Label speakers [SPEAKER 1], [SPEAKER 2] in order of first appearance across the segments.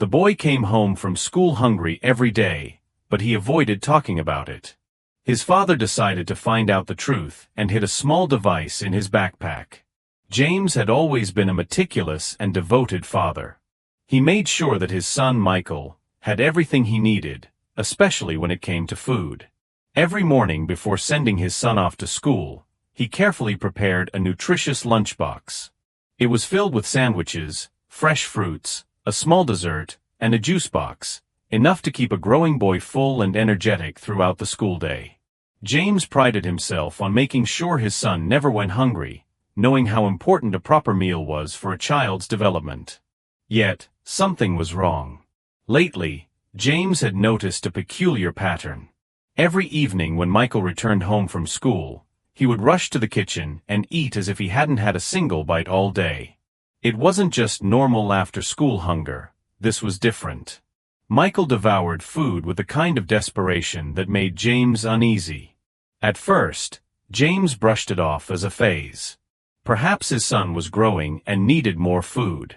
[SPEAKER 1] The boy came home from school hungry every day, but he avoided talking about it. His father decided to find out the truth and hid a small device in his backpack. James had always been a meticulous and devoted father. He made sure that his son Michael had everything he needed, especially when it came to food. Every morning before sending his son off to school, he carefully prepared a nutritious lunchbox. It was filled with sandwiches, fresh fruits, a small dessert, and a juice box, enough to keep a growing boy full and energetic throughout the school day. James prided himself on making sure his son never went hungry, knowing how important a proper meal was for a child's development. Yet, something was wrong. Lately, James had noticed a peculiar pattern. Every evening when Michael returned home from school, he would rush to the kitchen and eat as if he hadn't had a single bite all day. It wasn't just normal after-school hunger. This was different. Michael devoured food with a kind of desperation that made James uneasy. At first, James brushed it off as a phase. Perhaps his son was growing and needed more food.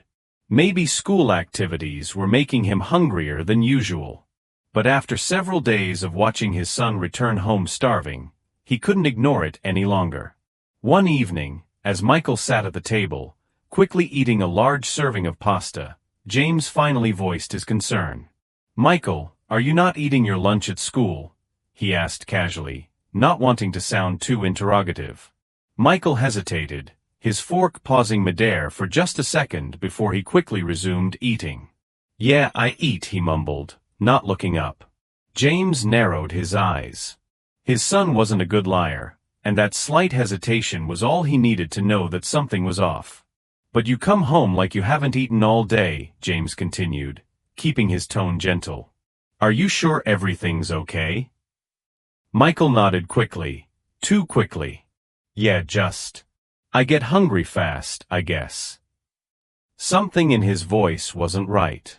[SPEAKER 1] Maybe school activities were making him hungrier than usual. But after several days of watching his son return home starving, he couldn't ignore it any longer. One evening, as Michael sat at the table, quickly eating a large serving of pasta, James finally voiced his concern. "Michael, are you not eating your lunch at school?" he asked casually, not wanting to sound too interrogative. Michael hesitated, his fork pausing midair for just a second before he quickly resumed eating. "Yeah, I eat," he mumbled, not looking up. James narrowed his eyes. His son wasn't a good liar, and that slight hesitation was all he needed to know that something was off. "But you come home like you haven't eaten all day," James continued, keeping his tone gentle. "Are you sure everything's okay?" Michael nodded quickly, too quickly. "Yeah, I get hungry fast, I guess." Something in his voice wasn't right.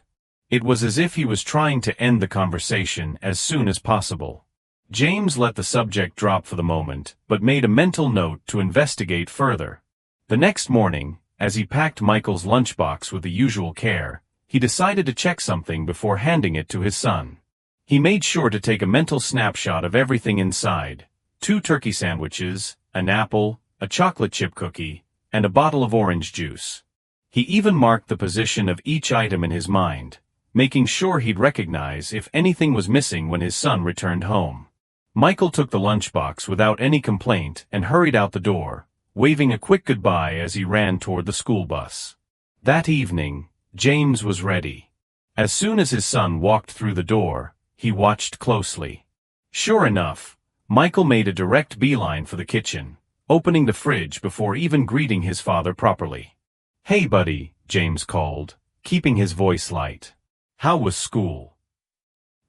[SPEAKER 1] It was as if he was trying to end the conversation as soon as possible. James let the subject drop for the moment, but made a mental note to investigate further. The next morning, as he packed Michael's lunchbox with the usual care, he decided to check something before handing it to his son. He made sure to take a mental snapshot of everything inside: 2 turkey sandwiches, an apple, a chocolate chip cookie, and a bottle of orange juice. He even marked the position of each item in his mind, making sure he'd recognize if anything was missing when his son returned home. Michael took the lunchbox without any complaint and hurried out the door, waving a quick goodbye as he ran toward the school bus. That evening, James was ready. As soon as his son walked through the door, he watched closely. Sure enough, Michael made a direct beeline for the kitchen, opening the fridge before even greeting his father properly. "Hey buddy," James called, keeping his voice light. "How was school?"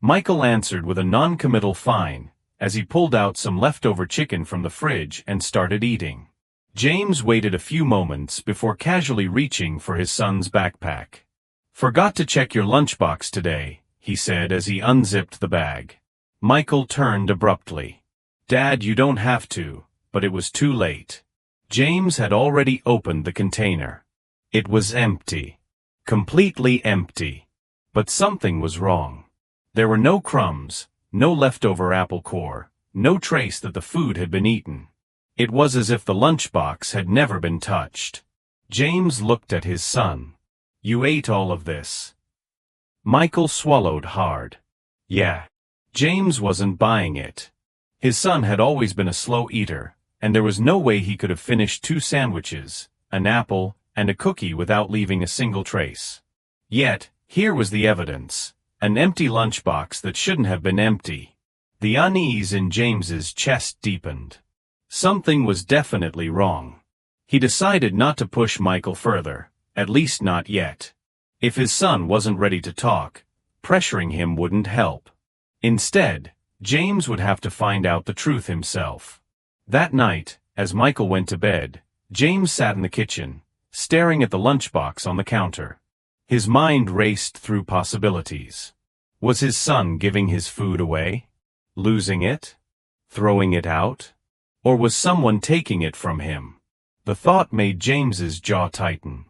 [SPEAKER 1] Michael answered with a non-committal fine, as he pulled out some leftover chicken from the fridge and started eating. James waited a few moments before casually reaching for his son's backpack. "Forgot to check your lunchbox today," he said as he unzipped the bag. Michael turned abruptly. "Dad, you don't have to," but it was too late. James had already opened the container. It was empty. Completely empty. But something was wrong. There were no crumbs, no leftover apple core, no trace that the food had been eaten. It was as if the lunchbox had never been touched. James looked at his son. "You ate all of this?" Michael swallowed hard. "Yeah." James wasn't buying it. His son had always been a slow eater, and there was no way he could have finished 2 sandwiches, an apple, and a cookie without leaving a single trace. Yet, here was the evidence: an empty lunchbox that shouldn't have been empty. The unease in James's chest deepened. Something was definitely wrong. He decided not to push Michael further, at least not yet. If his son wasn't ready to talk, pressuring him wouldn't help. Instead, James would have to find out the truth himself. That night, as Michael went to bed, James sat in the kitchen, staring at the lunchbox on the counter. His mind raced through possibilities. Was his son giving his food away? Losing it? Throwing it out? Or was someone taking it from him? The thought made James's jaw tighten.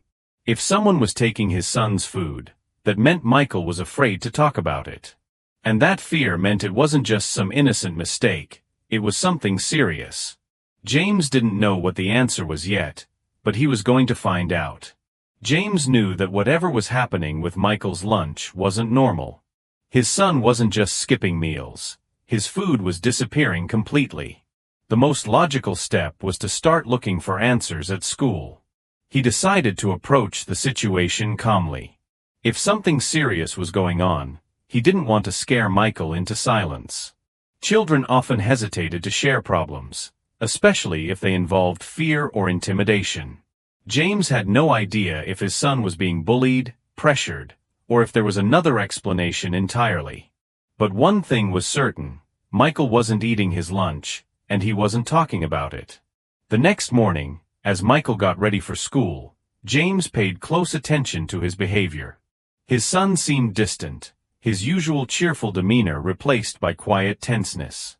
[SPEAKER 1] If someone was taking his son's food, That meant Michael was afraid to talk about it. And that fear meant it wasn't just some innocent mistake, it was something serious. James didn't know what the answer was yet, but he was going to find out. James knew that whatever was happening with Michael's lunch wasn't normal. His son wasn't just skipping meals. His food was disappearing completely. The most logical step was to start looking for answers at school. He decided to approach the situation calmly. If something serious was going on, he didn't want to scare Michael into silence. Children often hesitated to share problems, especially if they involved fear or intimidation. James had no idea if his son was being bullied, pressured, or if there was another explanation entirely. But one thing was certain, Michael wasn't eating his lunch, and he wasn't talking about it. The next morning, as Michael got ready for school, James paid close attention to his behavior. His son seemed distant, his usual cheerful demeanor replaced by quiet tenseness.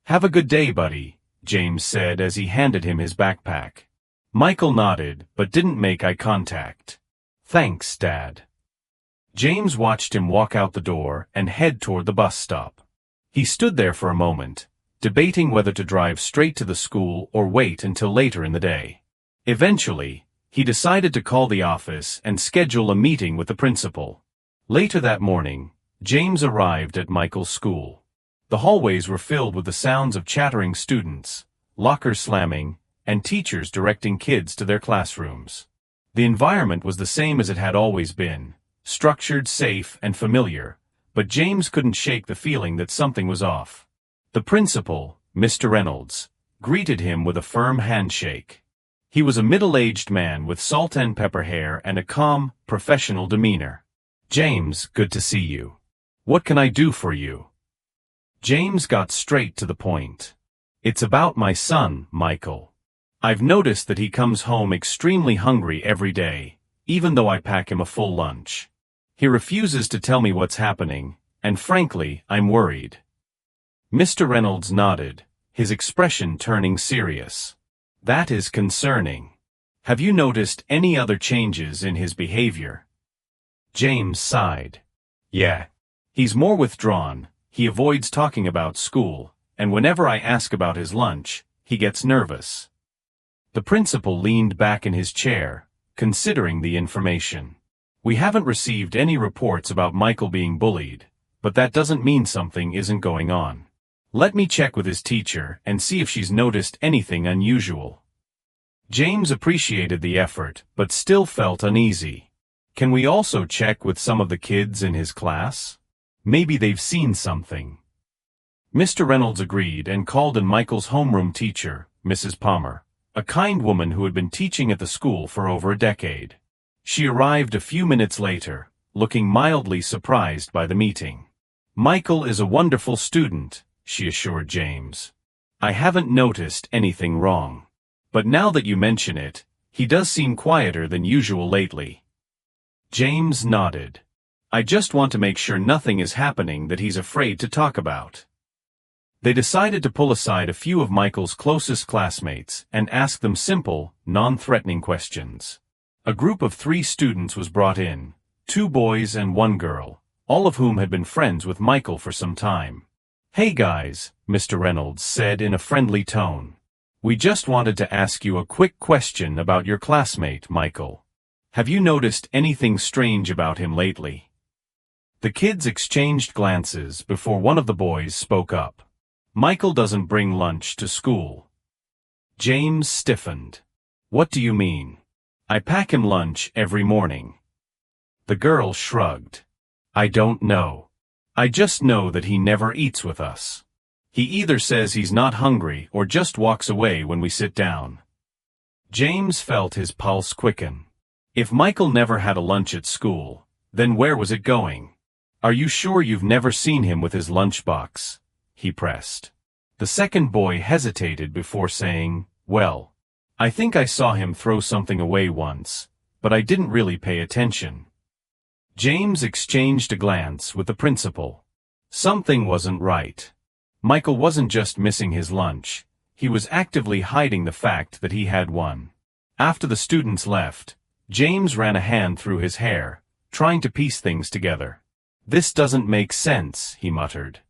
[SPEAKER 1] "Have a good day, buddy," James said as he handed him his backpack. Michael nodded, but didn't make eye contact. "Thanks, Dad." James watched him walk out the door and head toward the bus stop. He stood there for a moment, debating whether to drive straight to the school or wait until later in the day. Eventually, he decided to call the office and schedule a meeting with the principal. Later that morning, James arrived at Michael's school. The hallways were filled with the sounds of chattering students, lockers slamming, and teachers directing kids to their classrooms. The environment was the same as it had always been, structured, safe, and familiar, but James couldn't shake the feeling that something was off. The principal, Mr. Reynolds, greeted him with a firm handshake. He was a middle-aged man with salt and pepper hair and a calm, professional demeanor. "James, good to see you. What can I do for you?" James got straight to the point. "It's about my son, Michael. I've noticed that he comes home extremely hungry every day, even though I pack him a full lunch. He refuses to tell me what's happening, and frankly, I'm worried." Mr. Reynolds nodded, his expression turning serious. "That is concerning. Have you noticed any other changes in his behavior?" James sighed. "Yeah. He's more withdrawn, he avoids talking about school, and whenever I ask about his lunch, he gets nervous." The principal leaned back in his chair, considering the information. "We haven't received any reports about Michael being bullied, but that doesn't mean something isn't going on. Let me check with his teacher and see if she's noticed anything unusual." James appreciated the effort, but still felt uneasy. "Can we also check with some of the kids in his class? Maybe they've seen something." Mr. Reynolds agreed and called in Michael's homeroom teacher, Mrs. Palmer, a kind woman who had been teaching at the school for over a decade. She arrived a few minutes later, looking mildly surprised by the meeting. "Michael is a wonderful student," she assured James. "I haven't noticed anything wrong. But now that you mention it, he does seem quieter than usual lately." James nodded. "I just want to make sure nothing is happening that he's afraid to talk about." They decided to pull aside a few of Michael's closest classmates and ask them simple, non-threatening questions. A group of 3 students was brought in, 2 boys and 1 girl, all of whom had been friends with Michael for some time. "Hey guys," Mr. Reynolds said in a friendly tone. "We just wanted to ask you a quick question about your classmate, Michael. Have you noticed anything strange about him lately?" The kids exchanged glances before one of the boys spoke up. "Michael doesn't bring lunch to school." James stiffened. "What do you mean?" "I pack him lunch every morning." The girl shrugged. "I don't know. I just know that he never eats with us. He either says he's not hungry or just walks away when we sit down." James felt his pulse quicken. If Michael never had a lunch at school, then where was it going? "Are you sure you've never seen him with his lunchbox?" he pressed. The second boy hesitated before saying, "Well, I think I saw him throw something away once, but I didn't really pay attention." James exchanged a glance with the principal. Something wasn't right. Michael wasn't just missing his lunch, he was actively hiding the fact that he had one. After the students left, James ran a hand through his hair, trying to piece things together. "This doesn't make sense," he muttered.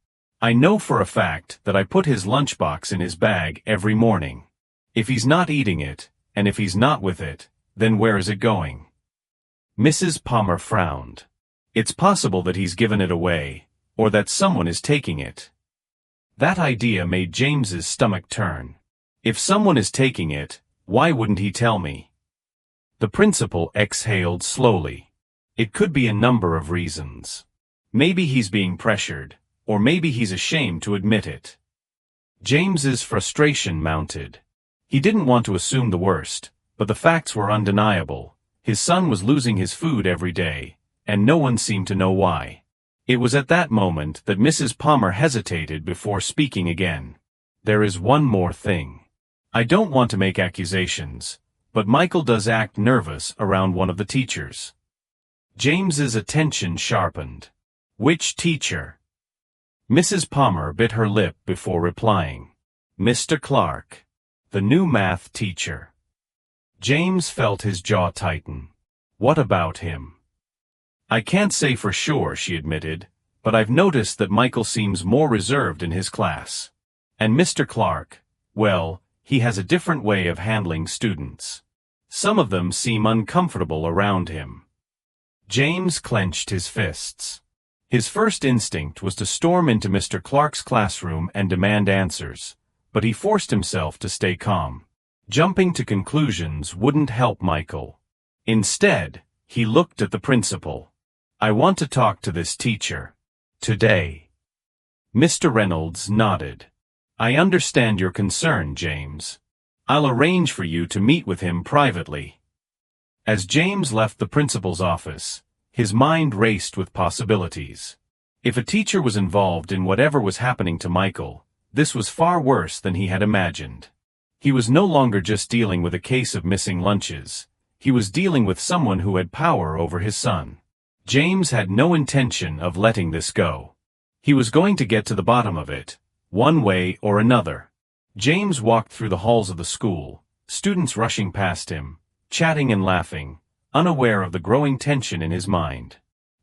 [SPEAKER 1] "I know for a fact that I put his lunchbox in his bag every morning. If he's not eating it, and if he's not with it, then where is it going?" Mrs. Palmer frowned. "It's possible that he's given it away, or that someone is taking it." That idea made James's stomach turn. If someone is taking it, why wouldn't he tell me? The principal exhaled slowly. It could be a number of reasons. Maybe he's being pressured, or maybe he's ashamed to admit it. James's frustration mounted. He didn't want to assume the worst, but the facts were undeniable. His son was losing his food every day, and no one seemed to know why. It was at that moment that Mrs. Palmer hesitated before speaking again. "There is one more thing. I don't want to make accusations, but Michael does act nervous around one of the teachers." James's attention sharpened. "Which teacher?" Mrs. Palmer bit her lip before replying. "Mr. Clark, the new math teacher." James felt his jaw tighten. "What about him?" "I can't say for sure," she admitted, "but I've noticed that Michael seems more reserved in his class. And Mr. Clark, well, he has a different way of handling students. Some of them seem uncomfortable around him." James clenched his fists. His first instinct was to storm into Mr. Clark's classroom and demand answers, but he forced himself to stay calm. Jumping to conclusions wouldn't help Michael. Instead, he looked at the principal. "I want to talk to this teacher. Today." Mr. Reynolds nodded. "I understand your concern, James. I'll arrange for you to meet with him privately." As James left the principal's office, his mind raced with possibilities. If a teacher was involved in whatever was happening to Michael, this was far worse than he had imagined. He was no longer just dealing with a case of missing lunches. He was dealing with someone who had power over his son. James had no intention of letting this go. He was going to get to the bottom of it, one way or another. James walked through the halls of the school, students rushing past him, chatting and laughing, unaware of the growing tension in his mind.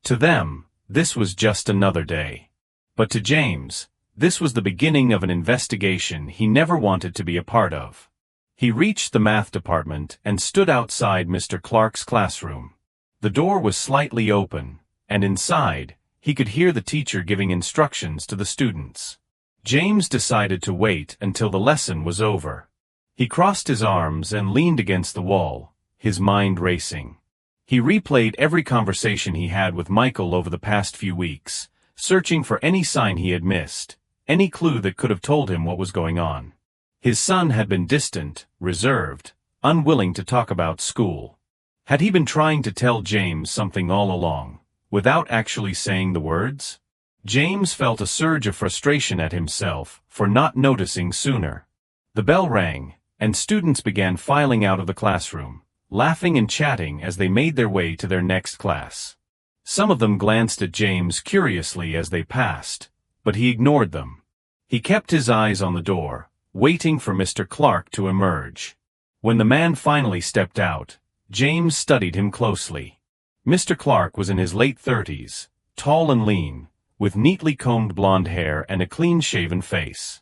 [SPEAKER 1] To them, this was just another day. But to James, this was the beginning of an investigation he never wanted to be a part of. He reached the math department and stood outside Mr. Clark's classroom. The door was slightly open, and inside, he could hear the teacher giving instructions to the students. James decided to wait until the lesson was over. He crossed his arms and leaned against the wall, his mind racing. He replayed every conversation he had with Michael over the past few weeks, searching for any sign he had missed, any clue that could have told him what was going on. His son had been distant, reserved, unwilling to talk about school. Had he been trying to tell James something all along, without actually saying the words? James felt a surge of frustration at himself for not noticing sooner. The bell rang, and students began filing out of the classroom, laughing and chatting as they made their way to their next class. Some of them glanced at James curiously as they passed, but he ignored them. He kept his eyes on the door, waiting for Mr. Clark to emerge. When the man finally stepped out, James studied him closely. Mr. Clark was in his late 30s, tall and lean, with neatly combed blonde hair and a clean-shaven face.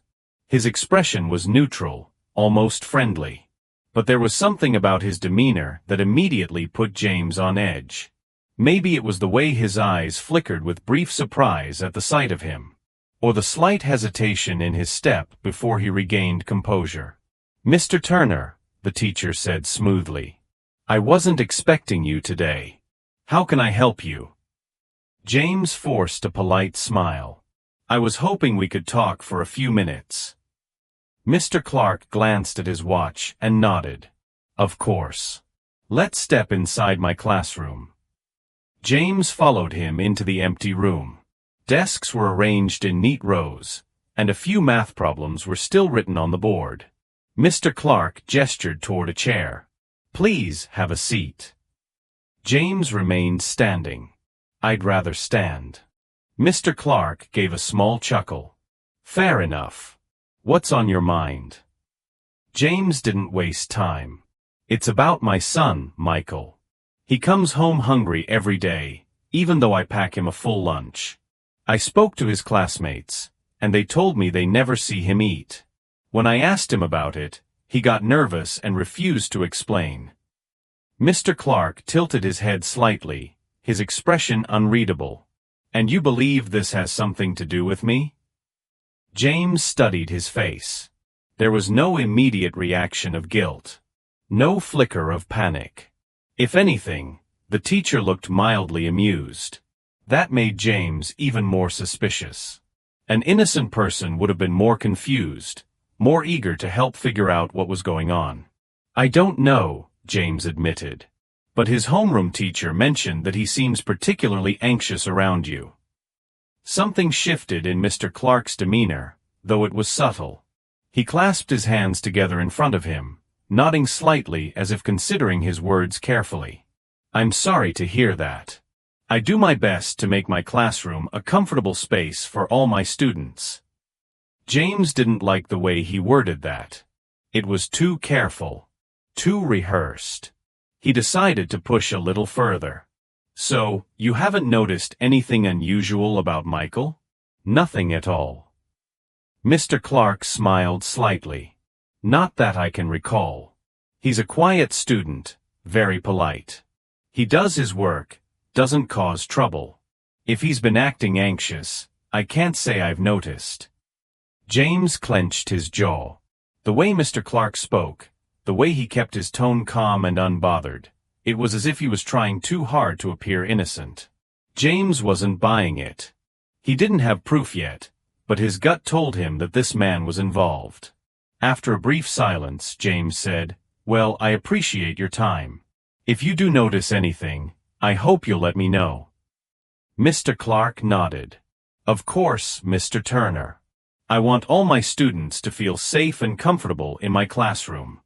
[SPEAKER 1] His expression was neutral, almost friendly. But there was something about his demeanor that immediately put James on edge. Maybe it was the way his eyes flickered with brief surprise at the sight of him, or the slight hesitation in his step before he regained composure. "Mr. Turner," the teacher said smoothly, "I wasn't expecting you today. How can I help you?" James forced a polite smile. "I was hoping we could talk for a few minutes." Mr. Clark glanced at his watch and nodded. "Of course. Let's step inside my classroom." James followed him into the empty room. Desks were arranged in neat rows, and a few math problems were still written on the board. Mr. Clark gestured toward a chair. "Please have a seat." James remained standing. "I'd rather stand." Mr. Clark gave a small chuckle. "Fair enough. What's on your mind?" James didn't waste time. "It's about my son, Michael. He comes home hungry every day, even though I pack him a full lunch. I spoke to his classmates, and they told me they never see him eat. When I asked him about it, he got nervous and refused to explain. Mr. Clark tilted his head slightly, his expression unreadable. And you believe this has something to do with me? James studied his face. There was no immediate reaction of guilt. No flicker of panic. If anything, the teacher looked mildly amused. That made James even more suspicious. An innocent person would have been more confused, more eager to help figure out what was going on. I don't know, James admitted. But his homeroom teacher mentioned that he seems particularly anxious around you. Something shifted in Mr. Clark's demeanor, though it was subtle. He clasped his hands together in front of him, nodding slightly as if considering his words carefully. I'm sorry to hear that. I do my best to make my classroom a comfortable space for all my students. James didn't like the way he worded that. It was too careful, too rehearsed. He decided to push a little further. So, you haven't noticed anything unusual about Michael? Nothing at all. Mr. Clark smiled slightly. Not that I can recall. He's a quiet student, very polite. He does his work, doesn't cause trouble. If he's been acting anxious, I can't say I've noticed. James clenched his jaw. The way Mr. Clark spoke, the way he kept his tone calm and unbothered, it was as if he was trying too hard to appear innocent. James wasn't buying it. He didn't have proof yet, but his gut told him that this man was involved. After a brief silence, James said, Well, I appreciate your time. If you do notice anything, I hope you'll let me know. Mr. Clark nodded. Of course, Mr. Turner. I want all my students to feel safe and comfortable in my classroom.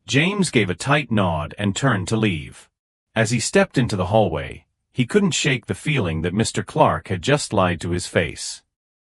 [SPEAKER 1] James gave a tight nod and turned to leave. As he stepped into the hallway, he couldn't shake the feeling that Mr. Clark had just lied to his face.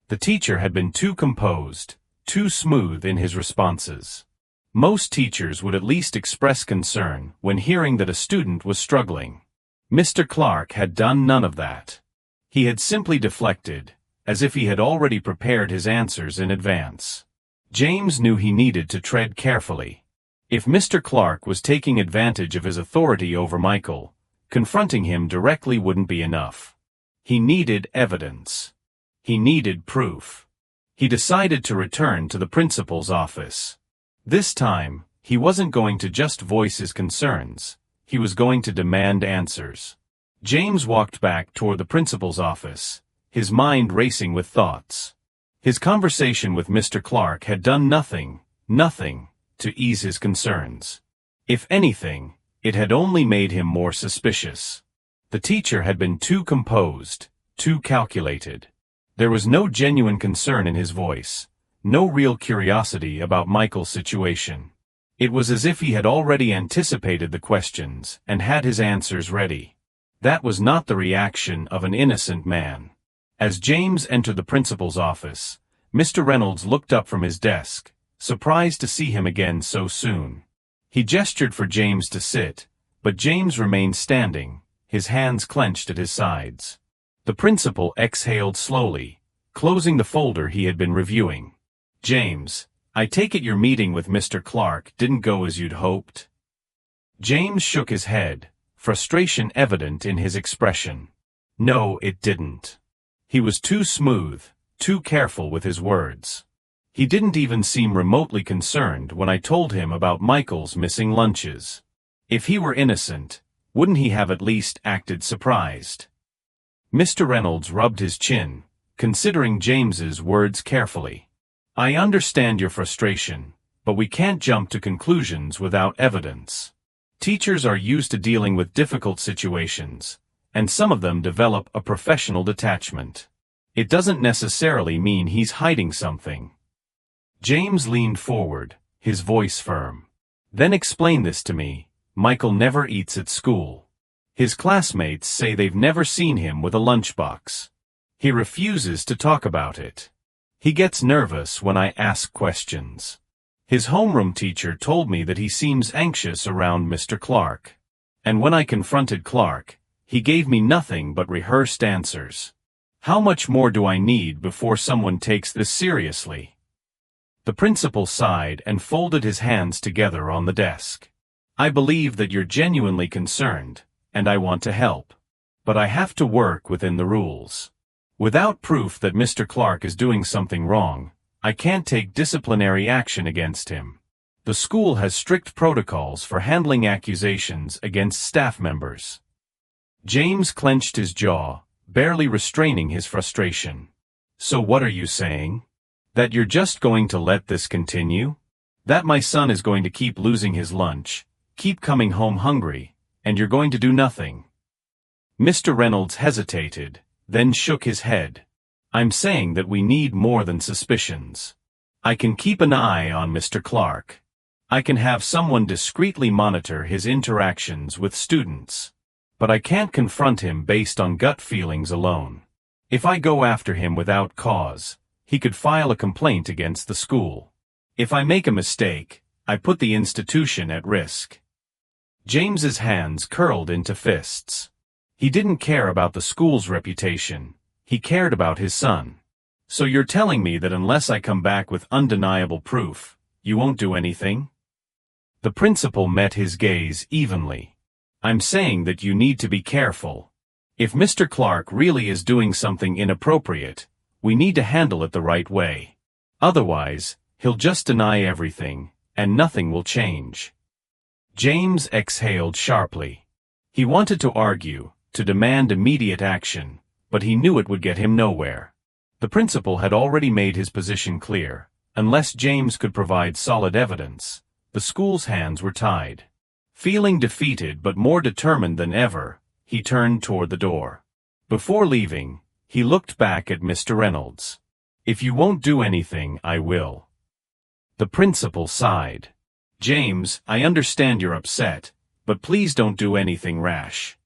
[SPEAKER 1] The teacher had been too composed, too smooth in his responses. Most teachers would at least express concern when hearing that a student was struggling. Mr. Clark had done none of that. He had simply deflected, as if he had already prepared his answers in advance. James knew he needed to tread carefully. If Mr. Clark was taking advantage of his authority over Michael, confronting him directly wouldn't be enough. He needed evidence. He needed proof. He decided to return to the principal's office. This time, he wasn't going to just voice his concerns. He was going to demand answers. James walked back toward the principal's office, his mind racing with thoughts. His conversation with Mr. Clark had done nothing, to ease his concerns. If anything, it had only made him more suspicious. The teacher had been too composed, too calculated. There was no genuine concern in his voice, no real curiosity about Michael's situation. It was as if he had already anticipated the questions and had his answers ready. That was not the reaction of an innocent man. As James entered the principal's office, Mr. Reynolds looked up from his desk, surprised to see him again so soon. He gestured for James to sit, but James remained standing, his hands clenched at his sides. The principal exhaled slowly, closing the folder he had been reviewing. James, I take it your meeting with Mr. Clark didn't go as you'd hoped? James shook his head, frustration evident in his expression. No, it didn't. He was too smooth, too careful with his words. He didn't even seem remotely concerned when I told him about Michael's missing lunches. If he were innocent, wouldn't he have at least acted surprised? Mr. Reynolds rubbed his chin, considering James's words carefully. I understand your frustration, but we can't jump to conclusions without evidence. Teachers are used to dealing with difficult situations, and some of them develop a professional detachment. It doesn't necessarily mean he's hiding something. James leaned forward, his voice firm. Then explain this to me. Michael never eats at school. His classmates say they've never seen him with a lunchbox. He refuses to talk about it. He gets nervous when I ask questions. His homeroom teacher told me that he seems anxious around Mr. Clark. And when I confronted Clark, He gave me nothing but rehearsed answers. How much more do I need before someone takes this seriously? The principal sighed and folded his hands together on the desk. I believe that you're genuinely concerned, and I want to help. But I have to work within the rules. Without proof that Mr. Clark is doing something wrong, I can't take disciplinary action against him. The school has strict protocols for handling accusations against staff members. James clenched his jaw, barely restraining his frustration. So what are you saying? That you're just going to let this continue? That my son is going to keep losing his lunch, keep coming home hungry, and you're going to do nothing? Mr. Reynolds hesitated, then shook his head. I'm saying that we need more than suspicions. I can keep an eye on Mr. Clark. I can have someone discreetly monitor his interactions with students. But I can't confront him based on gut feelings alone. If I go after him without cause, he could file a complaint against the school. If I make a mistake, I put the institution at risk. James's hands curled into fists. He didn't care about the school's reputation. He cared about his son. So you're telling me that unless I come back with undeniable proof, you won't do anything? The principal met his gaze evenly. I'm saying that you need to be careful. If Mr. Clark really is doing something inappropriate, we need to handle it the right way. Otherwise, he'll just deny everything, and nothing will change. James exhaled sharply. He wanted to argue, to demand immediate action, but he knew it would get him nowhere. The principal had already made his position clear. Unless James could provide solid evidence, the school's hands were tied. Feeling defeated but more determined than ever, he turned toward the door. Before leaving, he looked back at Mr. Reynolds. If you won't do anything, I will. The principal sighed. James, I understand you're upset, but please don't do anything rash.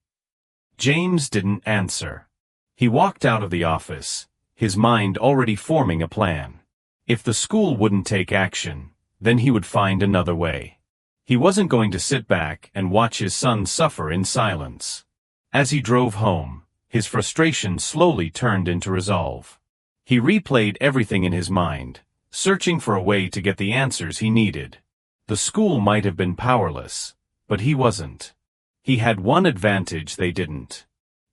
[SPEAKER 1] James didn't answer. He walked out of the office, his mind already forming a plan. If the school wouldn't take action, then he would find another way. He wasn't going to sit back and watch his son suffer in silence. As he drove home, his frustration slowly turned into resolve. He replayed everything in his mind, searching for a way to get the answers he needed. The school might have been powerless, but he wasn't. He had one advantage they didn't.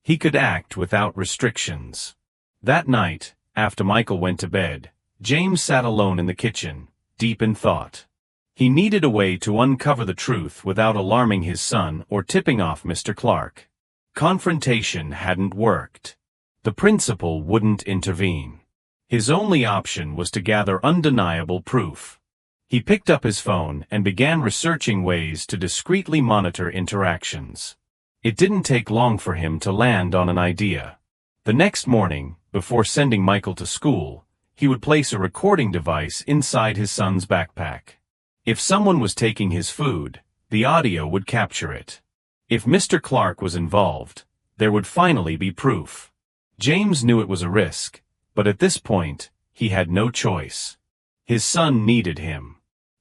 [SPEAKER 1] He could act without restrictions. That night, after Michael went to bed, James sat alone in the kitchen, deep in thought. He needed a way to uncover the truth without alarming his son or tipping off Mr. Clark. Confrontation hadn't worked. The principal wouldn't intervene. His only option was to gather undeniable proof. He picked up his phone and began researching ways to discreetly monitor interactions. It didn't take long for him to land on an idea. The next morning, before sending Michael to school, he would place a recording device inside his son's backpack. If someone was taking his food, the audio would capture it. If Mr. Clark was involved, there would finally be proof. James knew it was a risk, but at this point, he had no choice. His son needed him,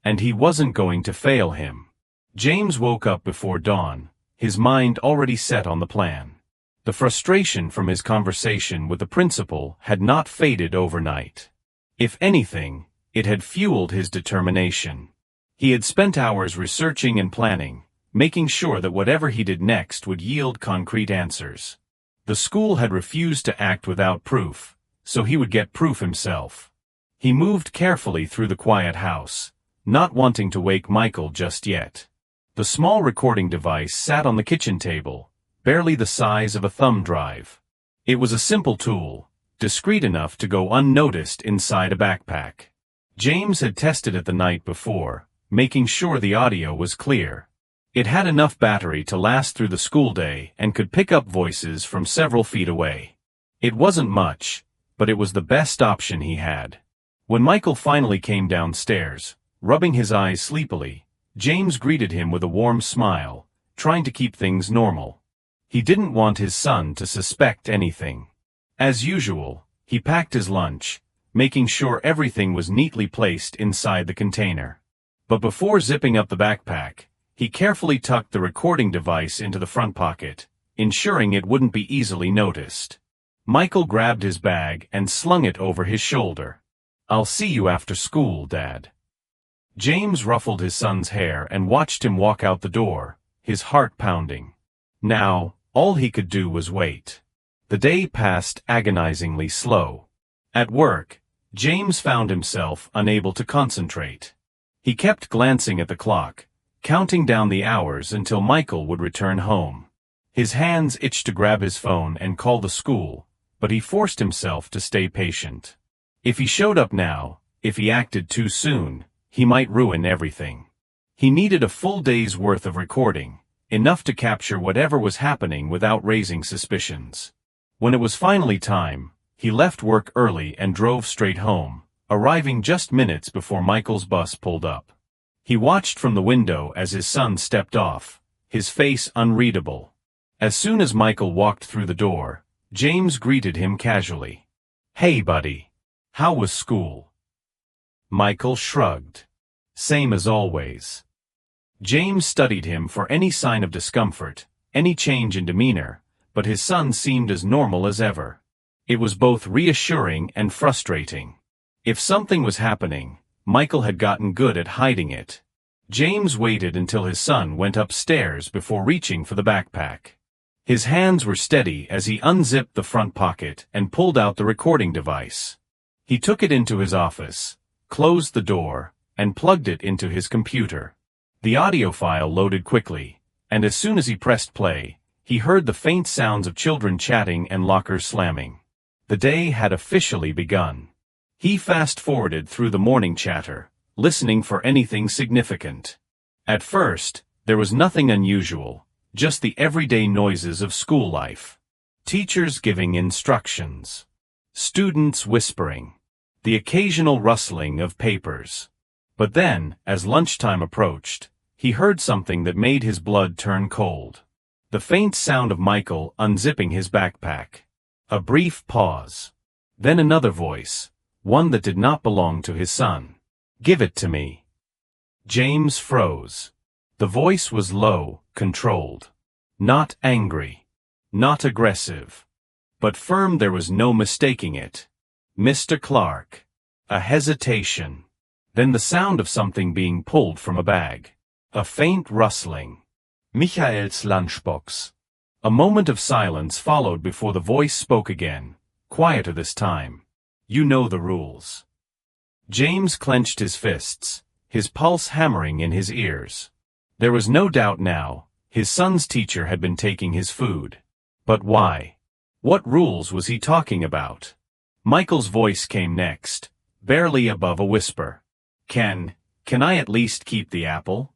[SPEAKER 1] and he wasn't going to fail him. James woke up before dawn, his mind already set on the plan. The frustration from his conversation with the principal had not faded overnight. If anything, it had fueled his determination. He had spent hours researching and planning, making sure that whatever he did next would yield concrete answers. The school had refused to act without proof, so he would get proof himself. He moved carefully through the quiet house, not wanting to wake Michael just yet. The small recording device sat on the kitchen table, barely the size of a thumb drive. It was a simple tool, discreet enough to go unnoticed inside a backpack. James had tested it the night before, making sure the audio was clear. It had enough battery to last through the school day and could pick up voices from several feet away. It wasn't much, but it was the best option he had. When Michael finally came downstairs, rubbing his eyes sleepily, James greeted him with a warm smile, trying to keep things normal. He didn't want his son to suspect anything. As usual, he packed his lunch, making sure everything was neatly placed inside the container. But before zipping up the backpack, he carefully tucked the recording device into the front pocket, ensuring it wouldn't be easily noticed. Michael grabbed his bag and slung it over his shoulder. "I'll see you after school, Dad." James ruffled his son's hair and watched him walk out the door, his heart pounding. Now, all he could do was wait. The day passed agonizingly slow. At work, James found himself unable to concentrate. He kept glancing at the clock, counting down the hours until Michael would return home. His hands itched to grab his phone and call the school, but he forced himself to stay patient. If he showed up now, if he acted too soon, he might ruin everything. He needed a full day's worth of recording, enough to capture whatever was happening without raising suspicions. When it was finally time, he left work early and drove straight home, arriving just minutes before Michael's bus pulled up. He watched from the window as his son stepped off, his face unreadable. As soon as Michael walked through the door, James greeted him casually. "Hey, buddy. How was school?" Michael shrugged. "Same as always." James studied him for any sign of discomfort, any change in demeanor, but his son seemed as normal as ever. It was both reassuring and frustrating. If something was happening, Michael had gotten good at hiding it. James waited until his son went upstairs before reaching for the backpack. His hands were steady as he unzipped the front pocket and pulled out the recording device. He took it into his office, closed the door, and plugged it into his computer. The audio file loaded quickly, and as soon as he pressed play, he heard the faint sounds of children chatting and lockers slamming. The day had officially begun. He fast-forwarded through the morning chatter, listening for anything significant. At first, there was nothing unusual, just the everyday noises of school life. Teachers giving instructions. Students whispering. The occasional rustling of papers. But then, as lunchtime approached, he heard something that made his blood turn cold. The faint sound of Michael unzipping his backpack. A brief pause. Then another voice, one that did not belong to his son. "Give it to me." James froze. The voice was low, controlled. Not angry. Not aggressive. But firm. There was no mistaking it. "Mr. Clark." A hesitation. Then the sound of something being pulled from a bag. A faint rustling. Michael's lunchbox. A moment of silence followed before the voice spoke again, quieter this time. "You know the rules." James clenched his fists, his pulse hammering in his ears. There was no doubt now, his son's teacher had been taking his food. But why? What rules was he talking about? Michael's voice came next, barely above a whisper. Can I at least keep the apple?"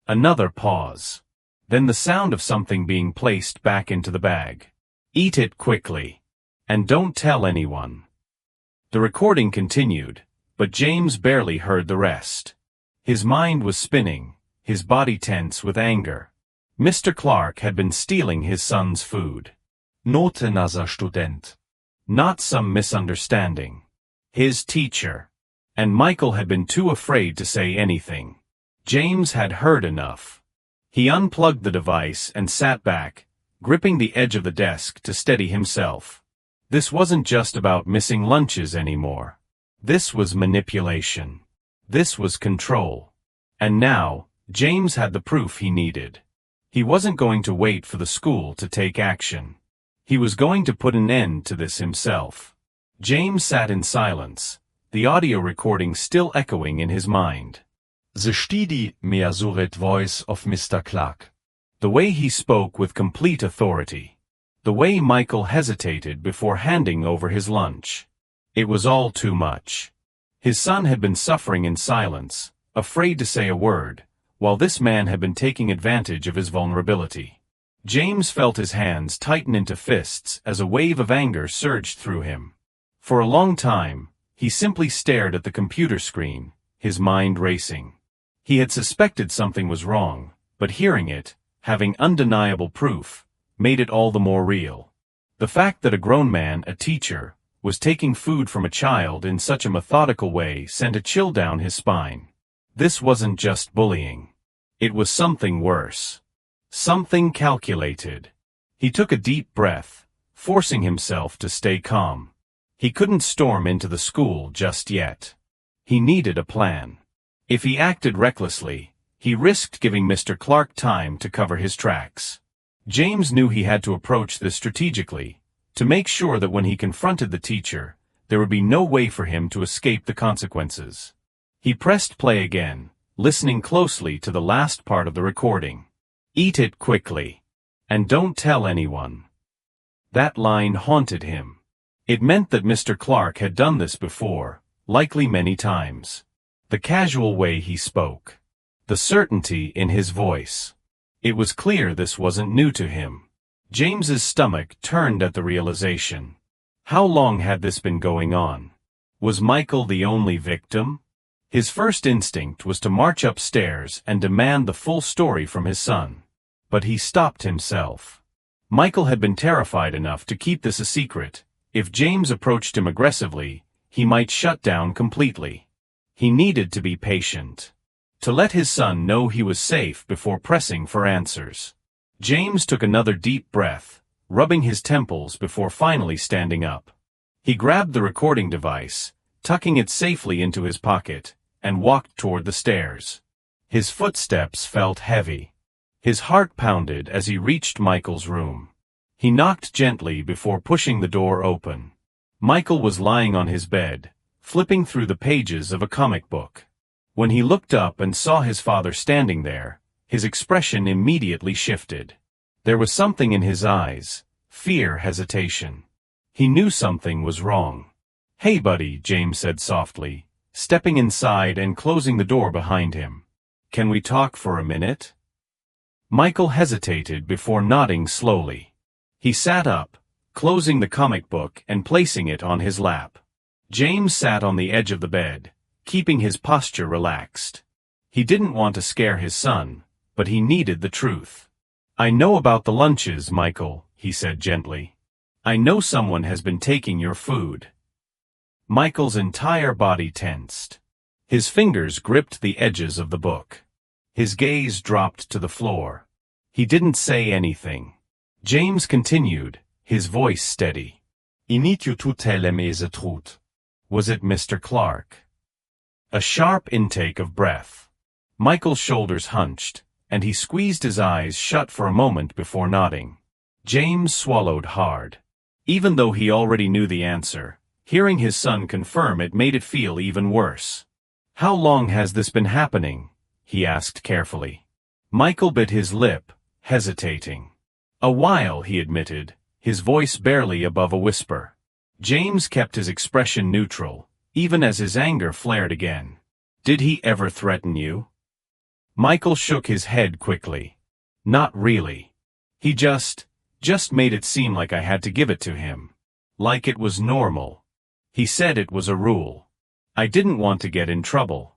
[SPEAKER 1] Another pause. Then the sound of something being placed back into the bag. "Eat it quickly. And don't tell anyone." The recording continued, but James barely heard the rest. His mind was spinning, his body tense with anger. Mr. Clark had been stealing his son's food. Not another student. Not some misunderstanding. His teacher. And Michael had been too afraid to say anything. James had heard enough. He unplugged the device and sat back, gripping the edge of the desk to steady himself. This wasn't just about missing lunches anymore. This was manipulation. This was control. And now, James had the proof he needed. He wasn't going to wait for the school to take action. He was going to put an end to this himself. James sat in silence, the audio recording still echoing in his mind. The steady, measured voice of Mr. Clark. The way he spoke with complete authority. The way Michael hesitated before handing over his lunch. It was all too much. His son had been suffering in silence, afraid to say a word, while this man had been taking advantage of his vulnerability. James felt his hands tighten into fists as a wave of anger surged through him. For a long time, he simply stared at the computer screen, his mind racing. He had suspected something was wrong, but hearing it, having undeniable proof, made it all the more real. The fact that a grown man, a teacher, was taking food from a child in such a methodical way sent a chill down his spine. This wasn't just bullying. It was something worse. Something calculated. He took a deep breath, forcing himself to stay calm. He couldn't storm into the school just yet. He needed a plan. If he acted recklessly, he risked giving Mr. Clark time to cover his tracks. James knew he had to approach this strategically, to make sure that when he confronted the teacher, there would be no way for him to escape the consequences. He pressed play again, listening closely to the last part of the recording. "Eat it quickly. And don't tell anyone." That line haunted him. It meant that Mr. Clark had done this before, likely many times. The casual way he spoke. The certainty in his voice. It was clear this wasn't new to him. James's stomach turned at the realization. How long had this been going on? Was Michael the only victim? His first instinct was to march upstairs and demand the full story from his son. But he stopped himself. Michael had been terrified enough to keep this a secret. If James approached him aggressively, he might shut down completely. He needed to be patient. To let his son know he was safe before pressing for answers. James took another deep breath, rubbing his temples before finally standing up. He grabbed the recording device, tucking it safely into his pocket, and walked toward the stairs. His footsteps felt heavy. His heart pounded as he reached Michael's room. He knocked gently before pushing the door open. Michael was lying on his bed, flipping through the pages of a comic book. When he looked up and saw his father standing there, his expression immediately shifted. There was something in his eyes, fear, hesitation. He knew something was wrong. "Hey buddy," James said softly, stepping inside and closing the door behind him. "Can we talk for a minute?" Michael hesitated before nodding slowly. He sat up, closing the comic book and placing it on his lap. James sat on the edge of the bed, keeping his posture relaxed. He didn't want to scare his son, but he needed the truth. "I know about the lunches, Michael," he said gently. "I know someone has been taking your food." Michael's entire body tensed. His fingers gripped the edges of the book. His gaze dropped to the floor. He didn't say anything. James continued, his voice steady. "I need you to tell me the truth. Was it Mr. Clark?" A sharp intake of breath. Michael's shoulders hunched, and he squeezed his eyes shut for a moment before nodding. James swallowed hard. Even though he already knew the answer, hearing his son confirm it made it feel even worse. "How long has this been happening?" he asked carefully. Michael bit his lip, hesitating. "A while," he admitted, his voice barely above a whisper. James kept his expression neutral, even as his anger flared again. "Did he ever threaten you?" Michael shook his head quickly. "Not really. He just made it seem like I had to give it to him. Like it was normal. He said it was a rule. I didn't want to get in trouble."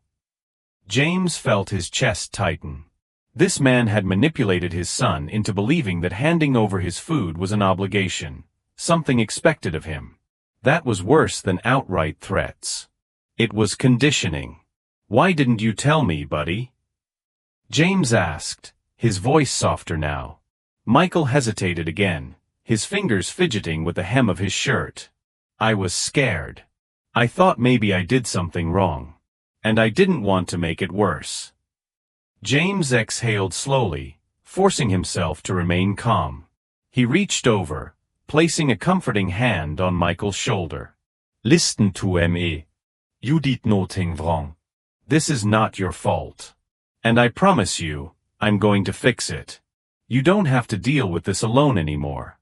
[SPEAKER 1] James felt his chest tighten. This man had manipulated his son into believing that handing over his food was an obligation, something expected of him. That was worse than outright threats. It was conditioning. "Why didn't you tell me, buddy?" James asked, his voice softer now. Michael hesitated again, his fingers fidgeting with the hem of his shirt. "I was scared. I thought maybe I did something wrong. And I didn't want to make it worse." James exhaled slowly, forcing himself to remain calm. He reached over, placing a comforting hand on Michael's shoulder. "Listen to me. You did nothing wrong. This is not your fault. And I promise you, I'm going to fix it. You don't have to deal with this alone anymore."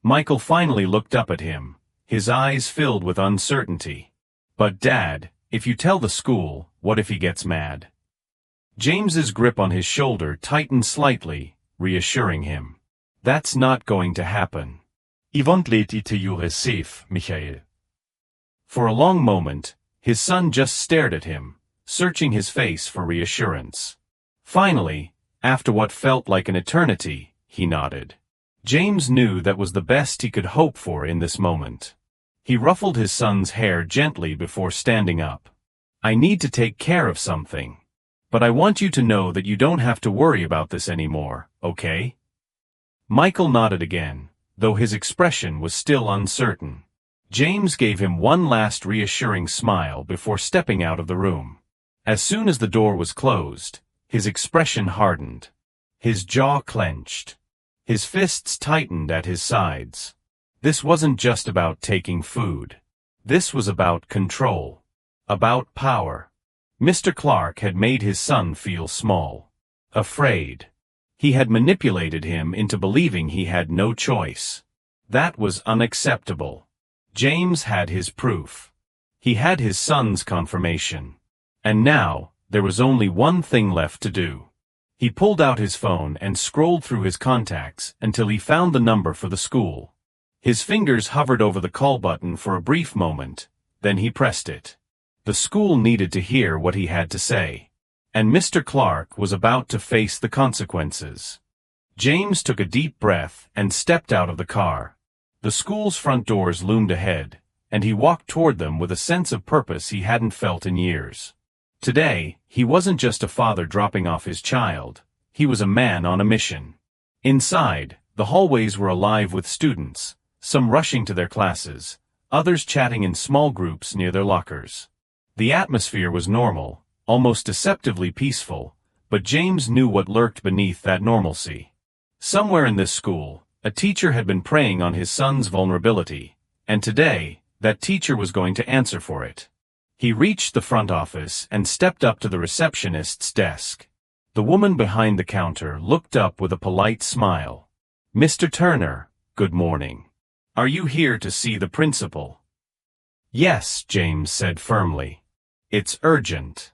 [SPEAKER 1] Michael finally looked up at him, his eyes filled with uncertainty. "But Dad, if you tell the school, what if he gets mad?" James's grip on his shoulder tightened slightly, reassuring him. "That's not going to happen. I won't let it to you as safe, Michael." For a long moment, his son just stared at him, searching his face for reassurance. Finally, after what felt like an eternity, he nodded. James knew that was the best he could hope for in this moment. He ruffled his son's hair gently before standing up. "I need to take care of something. But I want you to know that you don't have to worry about this anymore, okay?" Michael nodded again, though his expression was still uncertain. James gave him one last reassuring smile before stepping out of the room. As soon as the door was closed, his expression hardened. His jaw clenched. His fists tightened at his sides. This wasn't just about taking food. This was about control. About power. Mr. Clark had made his son feel small. Afraid. He had manipulated him into believing he had no choice. That was unacceptable. James had his proof. He had his son's confirmation. And now, there was only one thing left to do. He pulled out his phone and scrolled through his contacts until he found the number for the school. His fingers hovered over the call button for a brief moment, then he pressed it. The school needed to hear what he had to say. And Mr. Clark was about to face the consequences. James took a deep breath and stepped out of the car. The school's front doors loomed ahead, and he walked toward them with a sense of purpose he hadn't felt in years. Today, he wasn't just a father dropping off his child, he was a man on a mission. Inside, the hallways were alive with students, some rushing to their classes, others chatting in small groups near their lockers. The atmosphere was normal, almost deceptively peaceful, but James knew what lurked beneath that normalcy. Somewhere in this school, a teacher had been preying on his son's vulnerability, and today, that teacher was going to answer for it. He reached the front office and stepped up to the receptionist's desk. The woman behind the counter looked up with a polite smile. "Mr. Turner, good morning. Are you here to see the principal?" "Yes," James said firmly. "It's urgent."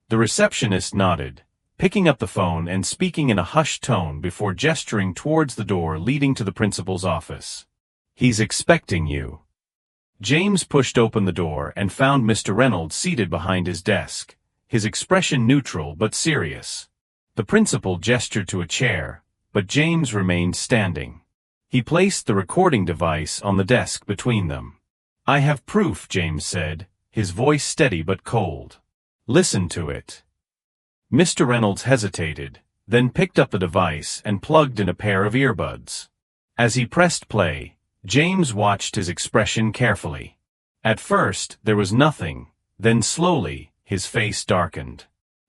[SPEAKER 1] The receptionist nodded, picking up the phone and speaking in a hushed tone before gesturing towards the door leading to the principal's office. "He's expecting you." James pushed open the door and found Mr. Reynolds seated behind his desk, his expression neutral but serious. The principal gestured to a chair, but James remained standing. He placed the recording device on the desk between them. "I have proof," James said, his voice steady but cold. "Listen to it." Mr. Reynolds hesitated, then picked up the device and plugged in a pair of earbuds. As he pressed play, James watched his expression carefully. At first, there was nothing, then slowly, his face darkened.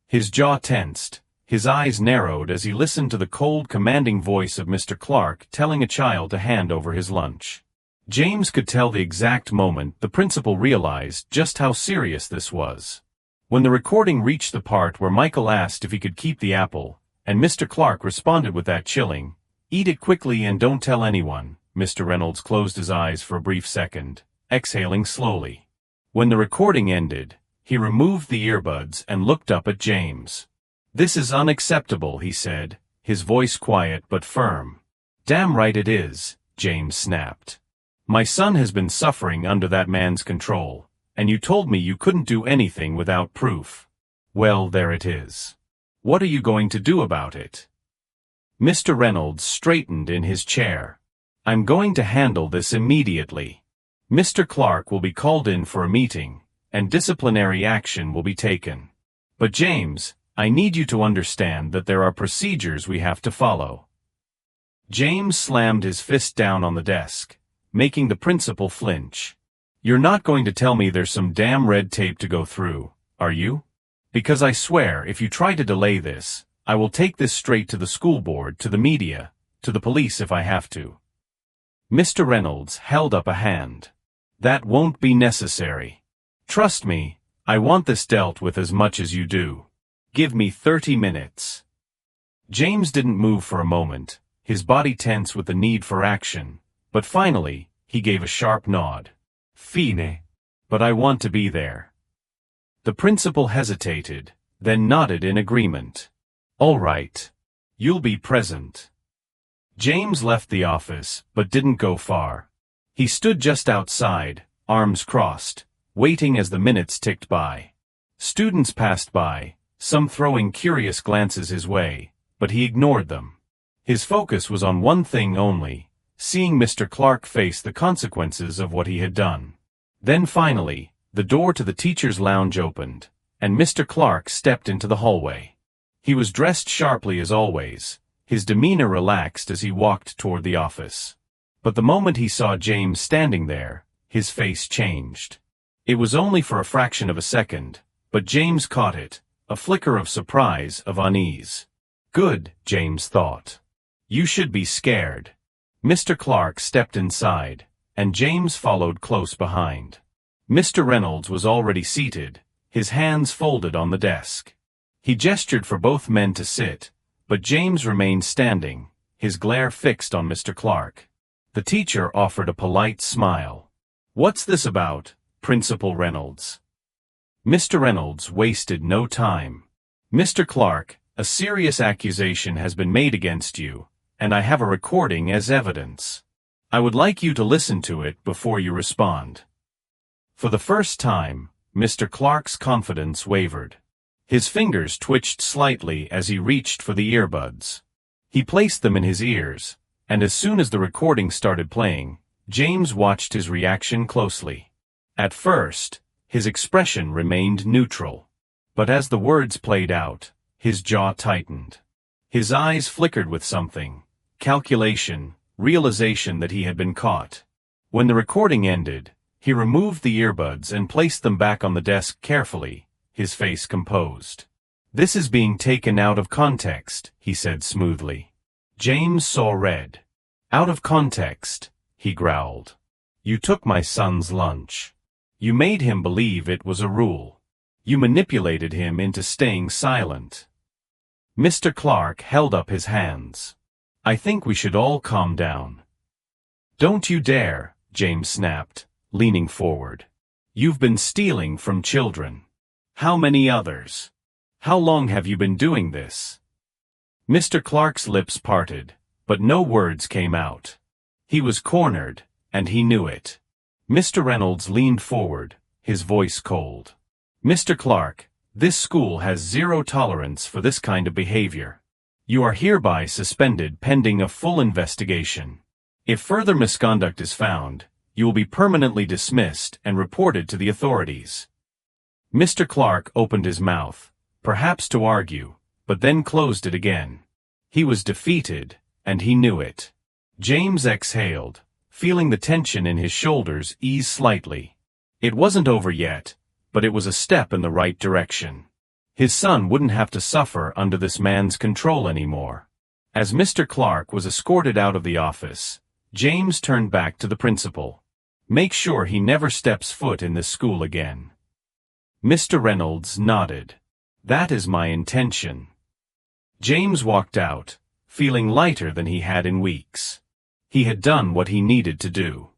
[SPEAKER 1] His jaw tensed, his eyes narrowed as he listened to the cold, commanding voice of Mr. Clark telling a child to hand over his lunch. James could tell the exact moment the principal realized just how serious this was. When the recording reached the part where Michael asked if he could keep the apple, and Mr. Clark responded with that chilling, "Eat it quickly and don't tell anyone," Mr. Reynolds closed his eyes for a brief second, exhaling slowly. When the recording ended, he removed the earbuds and looked up at James. "This is unacceptable," he said, his voice quiet but firm. "Damn right it is," James snapped. "My son has been suffering under that man's control, and you told me you couldn't do anything without proof. Well, there it is. What are you going to do about it?" Mr. Reynolds straightened in his chair. "I'm going to handle this immediately. Mr. Clark will be called in for a meeting, and disciplinary action will be taken. But James, I need you to understand that there are procedures we have to follow." James slammed his fist down on the desk, making the principal flinch. "You're not going to tell me there's some damn red tape to go through, are you? Because I swear if you try to delay this, I will take this straight to the school board, to the media, to the police if I have to." Mr. Reynolds held up a hand. "That won't be necessary. Trust me, I want this dealt with as much as you do. Give me 30 minutes. James didn't move for a moment, his body tense with the need for action, but finally, he gave a sharp nod. "Fine. But I want to be there." The principal hesitated, then nodded in agreement. "All right. You'll be present." James left the office, but didn't go far. He stood just outside, arms crossed, waiting as the minutes ticked by. Students passed by, some throwing curious glances his way, but he ignored them. His focus was on one thing only, seeing Mr. Clark face the consequences of what he had done. Then finally, the door to the teacher's lounge opened, and Mr. Clark stepped into the hallway. He was dressed sharply as always, His demeanor relaxed as he walked toward the office. But the moment he saw James standing there, his face changed. It was only for a fraction of a second, but James caught it, a flicker of surprise, of unease. Good, James thought. You should be scared. Mr. Clark stepped inside, and James followed close behind. Mr. Reynolds was already seated, his hands folded on the desk. He gestured for both men to sit, but James remained standing, his glare fixed on Mr. Clark. The teacher offered a polite smile. "What's this about, Principal Reynolds?" Mr. Reynolds wasted no time. "Mr. Clark, a serious accusation has been made against you, and I have a recording as evidence. I would like you to listen to it before you respond." For the first time, Mr. Clark's confidence wavered. His fingers twitched slightly as he reached for the earbuds. He placed them in his ears, and as soon as the recording started playing, James watched his reaction closely. At first, his expression remained neutral. But as the words played out, his jaw tightened. His eyes flickered with something: calculation, realization that he had been caught. When the recording ended, he removed the earbuds and placed them back on the desk carefully, his face composed. "This is being taken out of context," he said smoothly. James saw red. "Out of context," he growled. "You took my son's lunch. You made him believe it was a rule. You manipulated him into staying silent." Mr. Clark held up his hands. "I think we should all calm down." "Don't you dare," James snapped, leaning forward. "You've been stealing from children. How many others? How long have you been doing this?" Mr. Clark's lips parted, but no words came out. He was cornered, and he knew it. Mr. Reynolds leaned forward, his voice cold. "Mr. Clark, this school has zero tolerance for this kind of behavior. You are hereby suspended pending a full investigation. If further misconduct is found, you will be permanently dismissed and reported to the authorities." Mr. Clark opened his mouth, perhaps to argue, but then closed it again. He was defeated, and he knew it. James exhaled, feeling the tension in his shoulders ease slightly. It wasn't over yet, but it was a step in the right direction. His son wouldn't have to suffer under this man's control anymore. As Mr. Clark was escorted out of the office, James turned back to the principal. "Make sure he never steps foot in this school again." Mr. Reynolds nodded. "That is my intention." James walked out, feeling lighter than he had in weeks. He had done what he needed to do.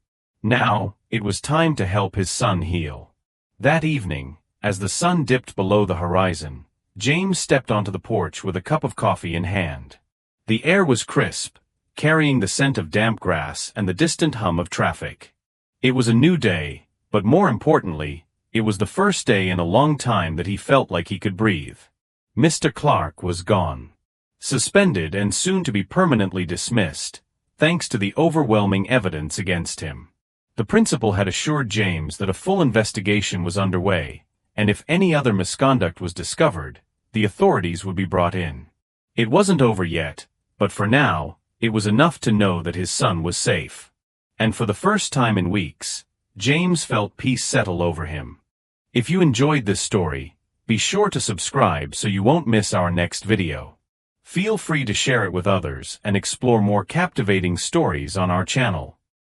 [SPEAKER 1] Now, it was time to help his son heal. That evening, as the sun dipped below the horizon, James stepped onto the porch with a cup of coffee in hand. The air was crisp, carrying the scent of damp grass and the distant hum of traffic. It was a new day, but more importantly, it was the first day in a long time that he felt like he could breathe. Mr. Clark was gone. Suspended and soon to be permanently dismissed, thanks to the overwhelming evidence against him. The principal had assured James that a full investigation was underway, and if any other misconduct was discovered, the authorities would be brought in. It wasn't over yet, but for now, it was enough to know that his son was safe. And for the first time in weeks, James felt peace settle over him. If you enjoyed this story, be sure to subscribe so you won't miss our next video. Feel free to share it with others and explore more captivating stories on our channel.